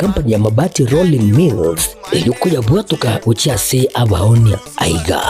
kampani ya mabati Rolling Mills ilikuya bwatuka uchiase abaonia aiga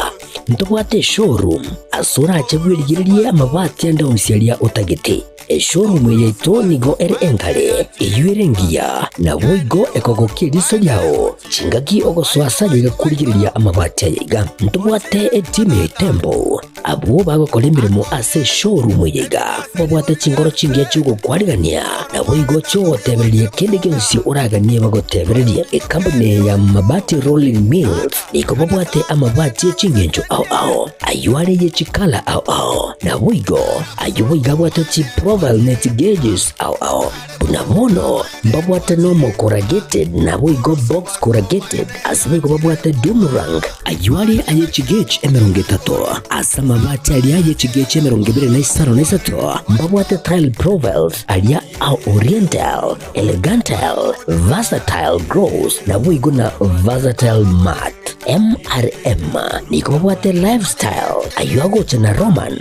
ntubwate showroom asura achabwirigiririe amabati anda usialia utagiti showroom yeito nigo ere enkale iyuerengia na boigo ekogokia riso lyao chingaki ogoswasa ligakurigiria amabati aiga ntubwate team ya tembo abo bagokora imirimo ase showroom yiga babwate chingoro chingia chugo kwarigania na boigo cho tebererie kende gensi uraganie bagotebererie company ya mabati Rolling Mills niko babwate amabati chingenjo ao ayuare ye chikala ao na boigo ayuiga bwate chi profile net gauges ao bunabono babwate normal corrugated na boigo box corrugated asibigo babwate boomerang ayuare aye chigage emerongetato asama mabati alia yechigeche merongibire na Isano na Isato mbabwate tile profiles alia au oriental elegantal versatile gross na boigo na versatile mat MRM niko babwate lifestyle ayuago chana roman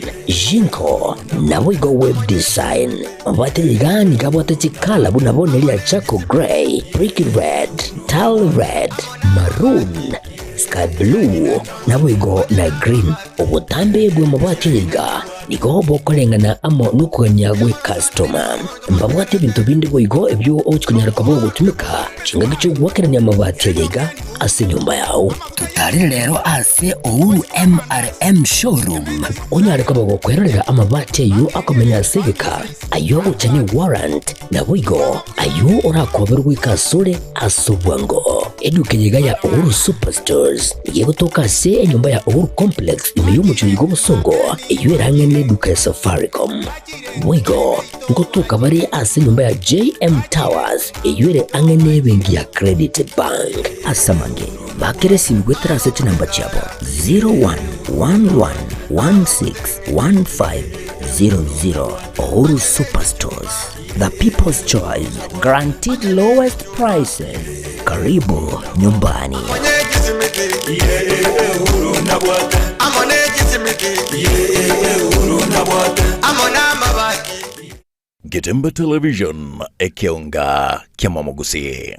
jinko na boigo web design mbabwate ligani kabwate chikala bunabone lia chako gray brick red tile red maroon sky blue na boigo na green ubutambe bwe mabwate yiga niko bokolengana amo nukuganya gwe customer mbabwate bintu bindi boigo ebyo okunyara kwabo gutumika chinga gicho gwakeranya mabwate yiga ase nyumba yao tutari rero ase ouru MRM showroom onyare kwabo gukwerera amabwate yu akomenya sigika ayo uchanye warrant na boigo ayo orakoberwa ikasure asubwango eduke yiga ya ouru superstores yegotoka se enyumba ya ouru complex imiyumucho yigo busongo eyuerangene duka ya Safaricom boigo ngotuka bari ase nyumba ya JM Towers eyuere angene bengi ya Credit Bank asamange bakere simgwetera seti namba chabo 0111161500 Ouru Superstores, the people's choice, guaranteed lowest prices. Karibu nyumbani. Getembe Television Ekeonga Kiamamogusi.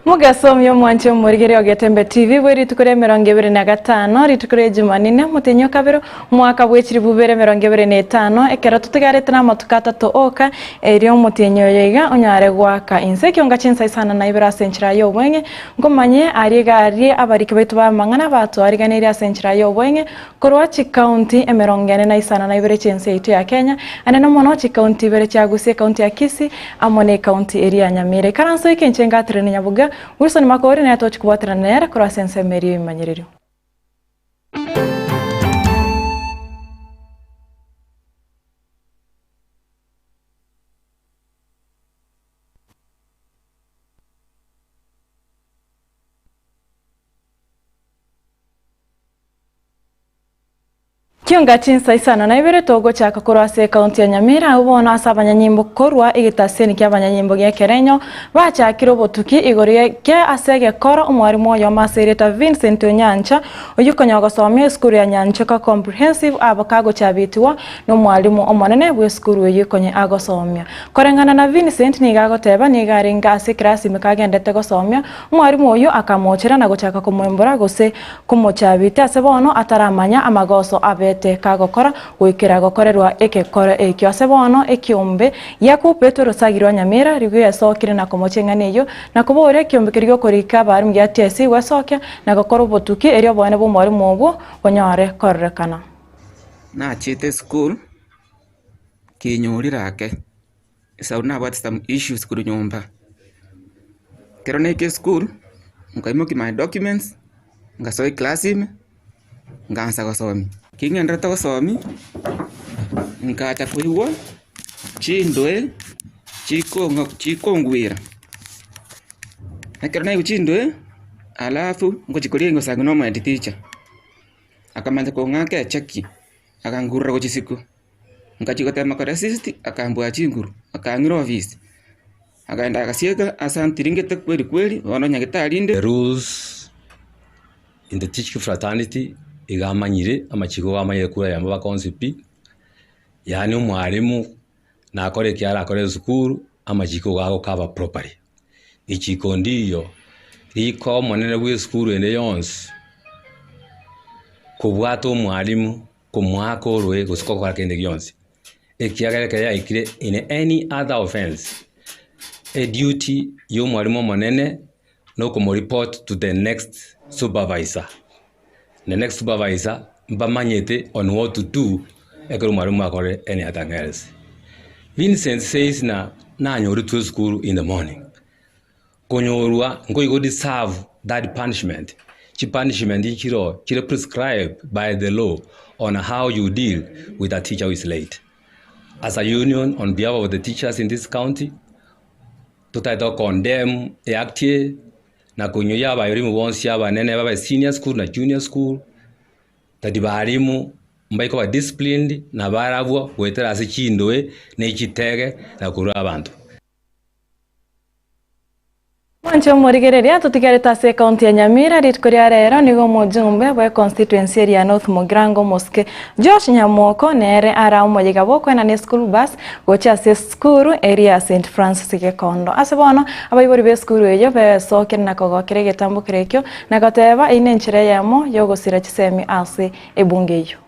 Mugasomyo mwanche murigere wa Getembe TV bwe ritukure 25 ritukure Jumanine mutenyo kabiro mwaka bwekiri bubere 25 ekera tutegarete na matukata to oka eriyo mutenyo yega onyare gwaka Ekeonga Chinsa Isano na Ibere asenchira yo bwenge ngomanye arigari abarike betu ba mangana batu ariganeri asenchira yo bwenge korwa county emerongene na Isano na Ibere Chinsa itu ya Kenya anena mono county Ibere chagusie county ya Kisii amone county area Nyamira karanso ikencenga treni Nyaboga Wilson Makori na tochi kubatira nera kwa sense meri manyerero. Kionga Chinsa Isano na Ibere togo chaka kurwase kaunti ya Nyamira ubona asabanyanyimbo korwa igitaseni ky'abanyanyimbo gyekerenyo bachakira obotuki igorie ke asege koro umwarimu oyo masereta Vincent Onyancha oyukonya gosomia skuru ya Nyanchoka Comprehensive abakago chabitiwa no mwarimu omonene bwe skuru oyukonye agosomia korengana na Vincent nigagoteba nigaringa ase klasi mekagendete gosomia umwarimu oyo akamochera na gochaka kumwembora gose kumochabita sebono ataramanya amagoso abete kagokora wikira gokorerwa ekekora ekyose bono ekiombe yakupeto rusagirwa Nyamira rigwe yasokire na komochengane yo na kubore kiombe kiryo korika barim ya TSC wasokya na gokora botuki eryo bone bo mwari mwobo bonyore korrekana na chete school kinyorira ke sauna about some issues kuri nyumba kerone ke school ngaimoki my documents ngasoi class ime ngansa gosomi kingenda togosomi ngata kuiwa chindwe chikongwira nakerona uchindwe alafu ngochikolingo sangino my teacher akamanza ko ngake cheki akangurura gochisiku ngachikotema ko assist akambwa chinguru akangiro office akaenda akasieka asantiringete kweli ono nyagitalinde. The rules in the teaching fraternity igamanyire amachiko gamanyire kura ya maba konsipi yani umwarimu na akore kyara akore skuru amachiko gago kaba properly ichiko ndiyo riko monene bwe skuru ene yonse kubwata umwarimu kumwako rwe gusiko kwa kende gyonse ekiagere kaya ikire in any other offense a duty yo mwarimu monene no kumo report to the next supervisor. The next supervisor mbamanyete on what to do ekero mwarimu akore any other else. Vincent says na nyori to school in the morning konyorwa ngo you deserve that punishment. Chi punishment ichiro chire prescribed by the law on how you deal with a teacher who is late. As a union on behalf of the teachers in this county to condemn the act na kunyoya abayorimu bonsi abanene baba senior school na junior school tadi barimu mbaiko ba disciplined na barabwo wetera ase chindoe na ichitege na kurura abantu. Mwancho murigereria tutigareta se kaunti ya Nyamira ritkoria rero nigo mujumbe bwa constituency ya North Mugirango Mosque Josh Nyamoko nere ara umojiga boko na school bus gocha se skuru area St Francis Ekeonga asebono abayibori be skuru eyo be sokere na kogokere getambo kirekyo na goteba ine nchire yamo yogo sira chisemi ase ebungeyo.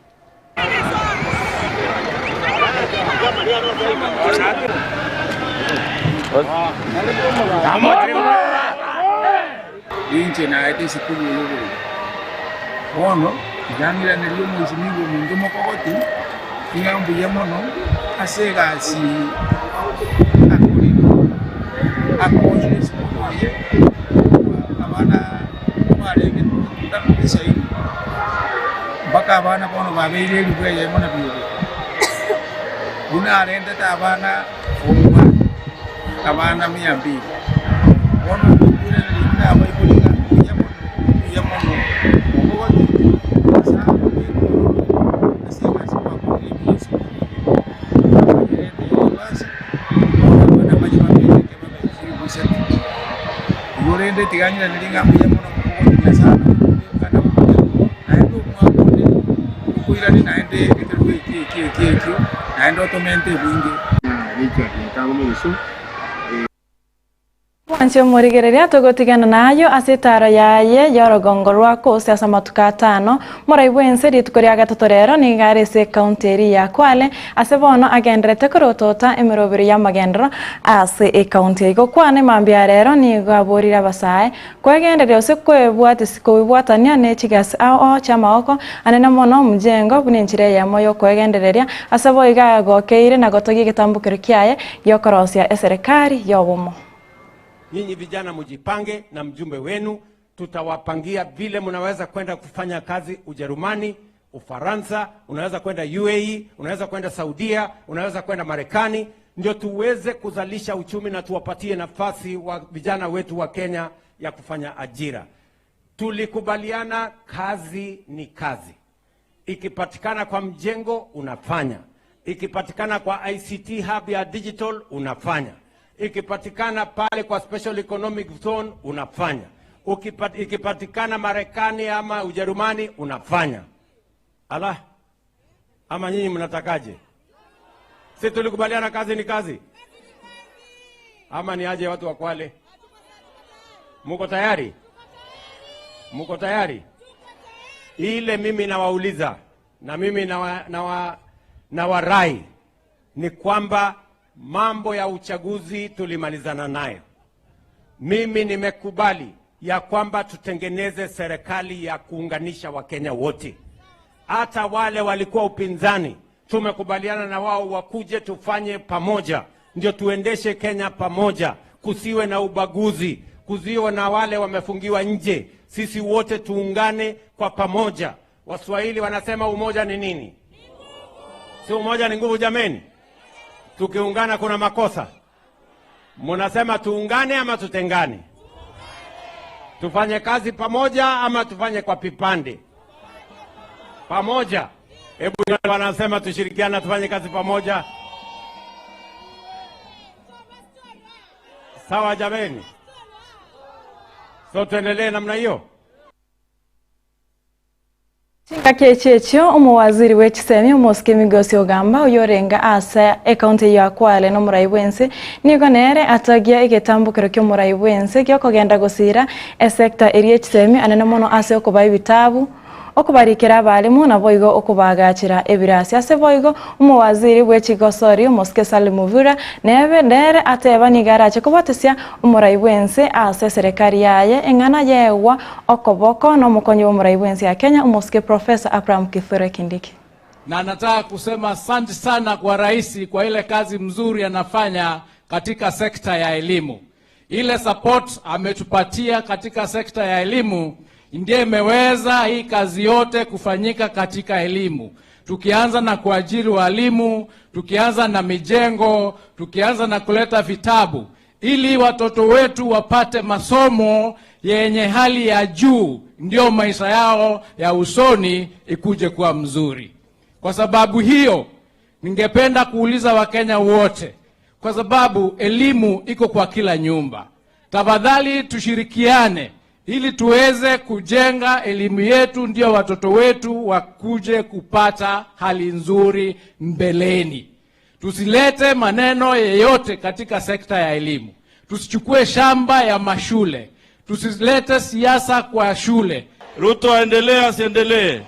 Inche na ete sikuru lugu bono jangira neliyo mwishimigo mundumo kokoti ingambu yemono asega si akoni sikuru ye abana marege ndakisa hivi baka abana bono babele libwe yemona biyo una renda ta abana abana miyambi bono kule linda abayikulinga yamono mugoti sa asema sipa kuli biso basi bana majambe ke baba shibu sete yorende tiganyira linga yamono mugoti sana kana naendo mwakonde kuira ni naende eterwe ki naendo tomente bingi richa tango musu. Mwancho murigereria togotigana nayo asetara yaye yorogongo rwako siasa matukatano moraibwense ritkoria gatatorero ni garese county ya Kwale asebono agendrete korotota emirobiri ya magendro ase e county iko kwane mambia rero ni gaborira basaye kwegenderero ose kwebwate sikobwatania ne chigas ao chama oko anena mono mjengo buninchire ya moyo kwegendereria asebo igagokeire na gotogi gitambukiro kiaye yokorosia eserikali yobomo. Nyinyi vijana mjipange na mjumbe wenu, tutawapangia vile mnaweza kwenda kufanya kazi Ujerumani, Ufaransa, unaweza kwenda UAE, unaweza kwenda Saudia, unaweza kwenda Marekani, ndio tuweze kuzalisha uchumi na tuwapatie nafasi wa vijana wetu wa Kenya ya kufanya ajira. Tulikubaliana kazi ni kazi. ikipatikana kwa mjengo unafanya, ikipatikana kwa ICT hub ya digital unafanya, ikipatikana pale kwa special economic zone unafanya, ikipatikana Marekani ama Ujerumani unafanya. Ala, ama nyinyi mnatakaje? Si tulikubaliana kazi ni kazi? Ama ni aje watu wa Kwale? Muko tayari? Muko tayari? Ile mimi nawauliza na mimi na warai ni kwamba mambo ya uchaguzi tulimalizana nayo. Mimi nimekubali ya kwamba tutengeneze serikali ya kuunganisha Wakenya wote. Hata wale walikuwa upinzani tumekubaliana na wao wakuje tufanye pamoja, ndio tuendeshe Kenya pamoja, kusiwe na ubaguzi, kusiwe na wale wamefungiwa nje. Sisi wote tuungane kwa pamoja. Waswahili wanasema umoja ni nini? Si umoja ni nguvu jameni? Tukiungana kuna makosa. Munasema tuungane ama tutengane? Tufanye kazi pamoja ama tufanye kwa vipande? Pamoja. Hebu wanasema tushirikiana tufanye kazi pamoja. Sawa jameni? So tuendelee namna hiyo. Kakechechio umuwaziri w'ekisemi umuske migosi ogamba uyorenga asa ekaunti ya Kwale no murai wense niko nere atagia igetambukiro kyo murai wense kyo kogenda gusira sector eri ekisemi anene mono ase okubaye bitabu okubarikira abalimu na boigo okubagachira ebirasi ase boigo umuwaziri w'ekigosori umuske Salimuvura nebe ndere ateba nigarache kubatesia umurai wense ase serikali yaye engana yewa okoboko no mukonyi w'umurai wense ya Kenya umuske Professor Abraham Kithure Kindiki. Na nataka kusema asante sana kwa rais kwa ile kazi mzuri anafanya katika sekta ya elimu. Ile support ametupatia katika sekta ya elimu ndiye imeweza hii kazi yote kufanyika katika elimu. Tukianza na kuajiri walimu, tukianza na mijengo, tukianza na kuleta vitabu ili watoto wetu wapate masomo yenye hali ya juu, ndio maisha yao ya usoni ikuje kuwa mzuri. Kwa sababu hiyo ningependa kuuliza Wakenya wote, kwa sababu elimu iko kwa kila nyumba, tafadhali tushirikiane ili tuweze kujenga elimu yetu, ndio watoto wetu wakuje kupata hali nzuri mbeleni. Tusilete maneno yeyote katika sekta ya elimu. Tusichukue shamba ya mashule. Tusilete siasa kwa shule. Ruto aendelee asiendelee?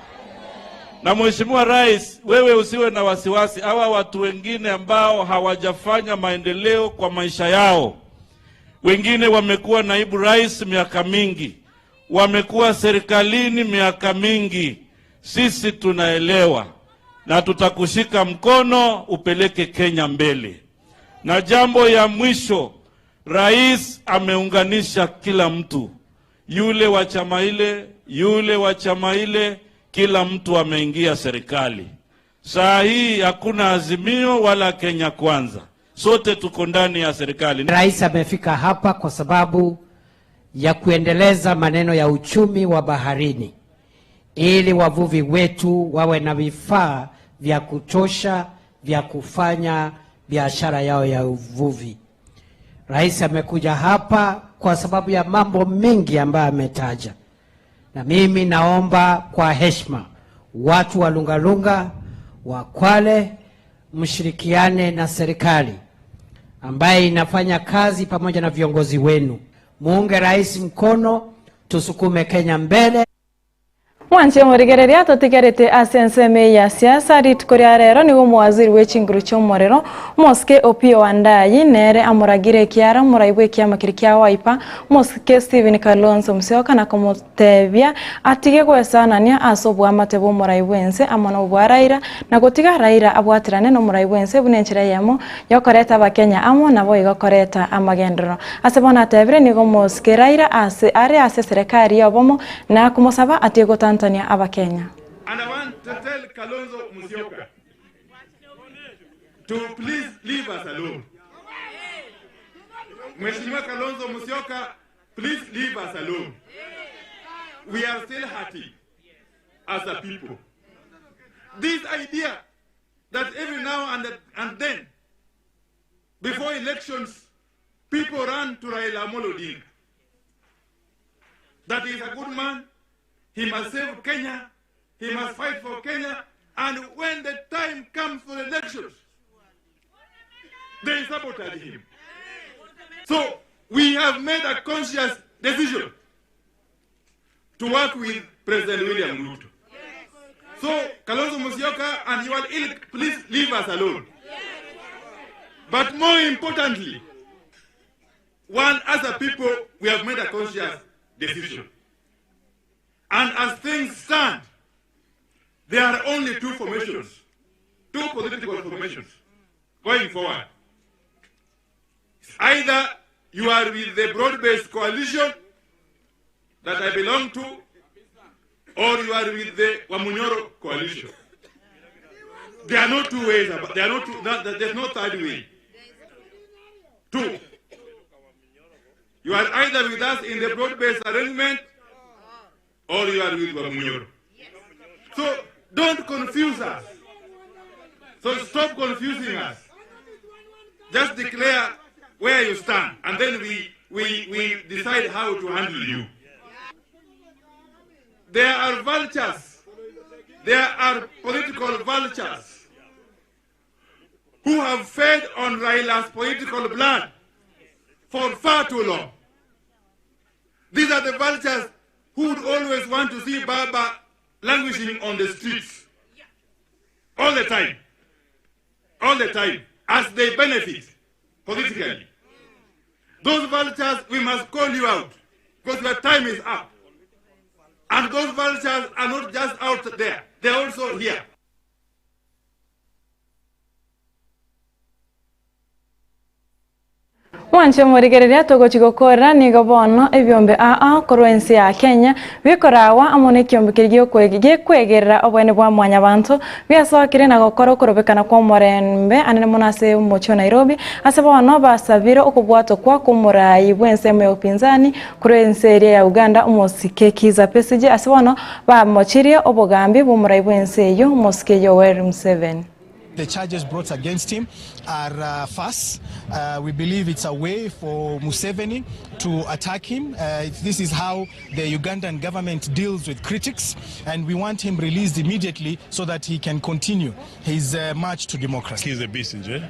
Na Mheshimiwa Rais, wewe usiwe na wasiwasi. Hawa watu wengine ambao hawajafanya maendeleo kwa maisha yao, wengine wamekuwa naibu rais miaka mingi, wamekuwa serikalini miaka mingi, sisi tunaelewa na tutakushika mkono upeleke Kenya mbele. Na jambo ya mwisho, rais ameunganisha kila mtu, yule wa chama ile, yule wa chama ile, kila mtu ameingia serikali. Saa hii hakuna Azimio wala Kenya Kwanza, sote tuko ndani ya serikali. Rais amefika hapa kwa sababu ya kuendeleza maneno ya uchumi wa baharini, ili wavuvi wetu wawe na vifaa vya kutosha vya kufanya biashara yao ya uvuvi. Rais amekuja hapa kwa sababu ya mambo mengi ambayo ametaja, na mimi naomba kwa heshima watu wa Lungalunga, wa Kwale, mshirikiane na serikali ambaye inafanya kazi pamoja na viongozi wenu. Muunge rais mkono, tusukume Kenya mbele. Mwanche murigereria totigerete asenseme ya siasa ritkoria rero nigo muwaziri w'ekinguru cy'umuriro Moske Opio Wandayi nere amuragire kiara muraiwe kiamakirikia waipa Moske Steven Kalonzo Musyoka na kumutebya atige kwesanania asobwa amatebo muraiwense amana ubwaraira na gutiga raira abwatirane no muraiwense bunenchira yamo yokoreta abakenya amo nabo igokoreta amagendero asebona tebire nigo Moske raira ase serikali yobomo na kumusaba atigo Tanzania Kenya. And I want to tell Kalonzo Musyoka to please leave us alone. Mheshimiwa Kalonzo Musyoka, please leave us alone. We are still happy as a people. this idea that every now and then, before elections, people run to Raila Amolo Odinga. That he is a good man, he must save Kenya, he must fight for Kenya, and when the time comes for elections, they sabotage him. So we have made a conscious decision to work with President William Ruto. So Kalonzo Musyoka and your ilk, please leave us alone. But more importantly, as a people, we have made a conscious decision. And as things stand, there are only two formations, two political formations going forward. Either you are with the broad-based coalition that I belong to, or you are with the Wamunyoro coalition. There are no two ways. There's no third way. Two. You are either with us in the broad-based arrangement, or you are with Wamunyoro. So don't confuse us. So stop confusing us. Just declare where you stand, and then we decide how to handle you. There are vultures. There are political vultures who have fed on Raila's political blood for far too long. These are the vultures who would always want to see Baba languishing on the streets all the time, as they benefit politically. Those vultures, we must call you out, because your time is up. And those vultures are not just out there, they're also here. Mwanche murigereria tugokigokora nigo bono ebyombe korwensi ya Kenya bikorawa amone kyombe kirigyo kwegerera obwene bwa mwanya bantu byasokire na gokoro kurobekana kwa morembe anene munase umucho Nairobi ase bono basabire okubwato kwa kumurayi bwense mu upinzani kurwensi ya Uganda umosike kiza pesije ase bono bamochirie obogambi bumurayi bwense yo umosike yo Museveni. The charges brought against him are false. We believe it's a way for Museveni to attack him. This is how the Ugandan government deals with critics, and we want him released immediately so that he can continue his march to democracy. He's a BCJ.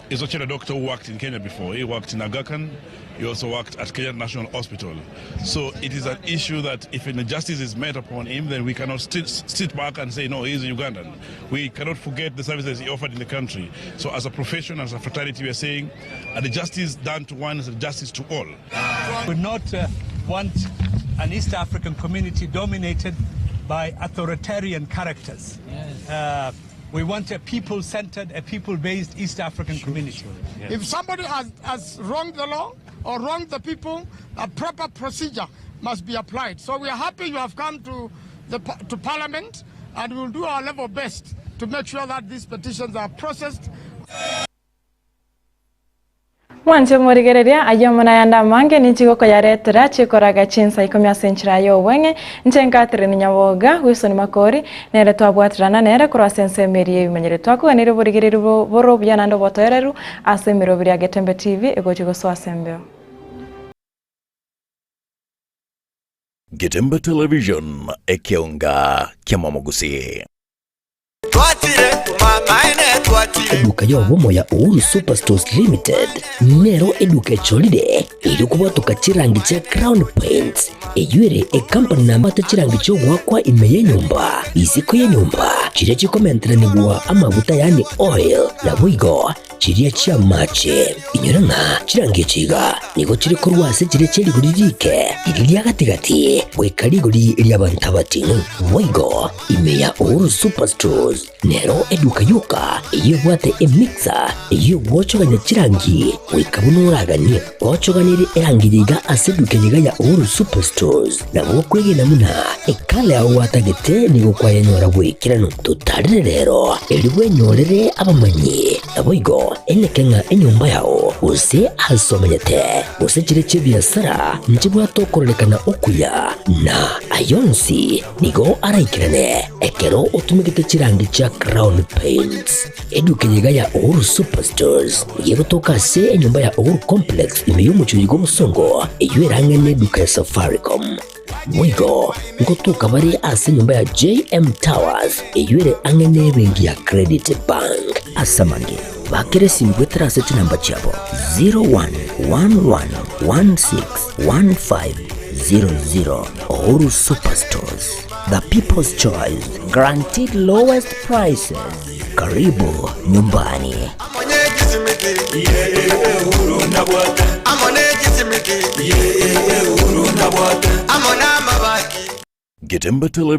He's actually a doctor who worked in Kenya before. He worked in Aga Khan. He also worked at Kenya National Hospital. So it is an issue that if injustice is made upon him, then we cannot sit back and say, no, he's a Ugandan. We cannot forget the services he offered in the country. So as a profession, as a fraternity, we are saying the justice done to one is a justice to all. We would not want an East African community dominated by authoritarian characters. Yes. We want a people-centered, a people-based East African community. Yes. If somebody has wronged the law or wronged the people, a proper procedure must be applied. So we are happy you have come to Parliament, and we will do our level best to make sure that these petitions are processed. Mwanche murigereria ayomona yanda mange nichigoko yaretera chikoraga Chinsa ikomya senchira yo wenge nchengatire Nyaboga wisoni makori nere twabwatirana nere kura sensemerie bimenyere twakuganire burigereri boro byanando botoereru asemiro bya Getembe TV egochigo so asembeo. Getembe Television Ekeonga Kiamamogusi. Eduka ya womo ya Uhuru Superstores Limited nero eduka cholide ili kubwatuka chirangi cha Crown Paints eyure company na mata chirangi cho gwakwa imeye nyumba isiko ya nyumba chire chikomentre nibwa amavuta yani oil ya wigo chiriya chia mache inyuranga chirangi chiga niko chire kurwase chire chiri guririke iri ya gatigati wekali guri iri abantabatinu wigo imeya Uhuru Superstores nero eduka yuka iyo bwate emixer iyo wocho ganya chirangi wikabunuraganye gochoganire erangijiga asedukenyiga ya Uhuru Superstores na gokwegena muna ekale aho watagete ni gokwaya nyora gwikirano tutarire rero eliwe nyorere abamanyi aboigo Ekeonga enyumba yao use asomanyete use chire biashara njibwa tokorelekana okuya na ayonsi nigo araikirane ekero utumigite chirangi cha Crown Paints edukenyiga ya Uhuru Superstores yego toka se enyumba ya Uhuru Complex imeyumuchuyigo musongo eywerangene duka ya Safaricom mwigo ngotuka bari ase nyumba ya JM Towers eyure angene bengi ya Credit Bank asamange bakere simbwetera seti namba chabo 0111161500 Uhuru Superstores, the people's choice, guaranteed lowest prices. Karibu nyumbani. Getembe Television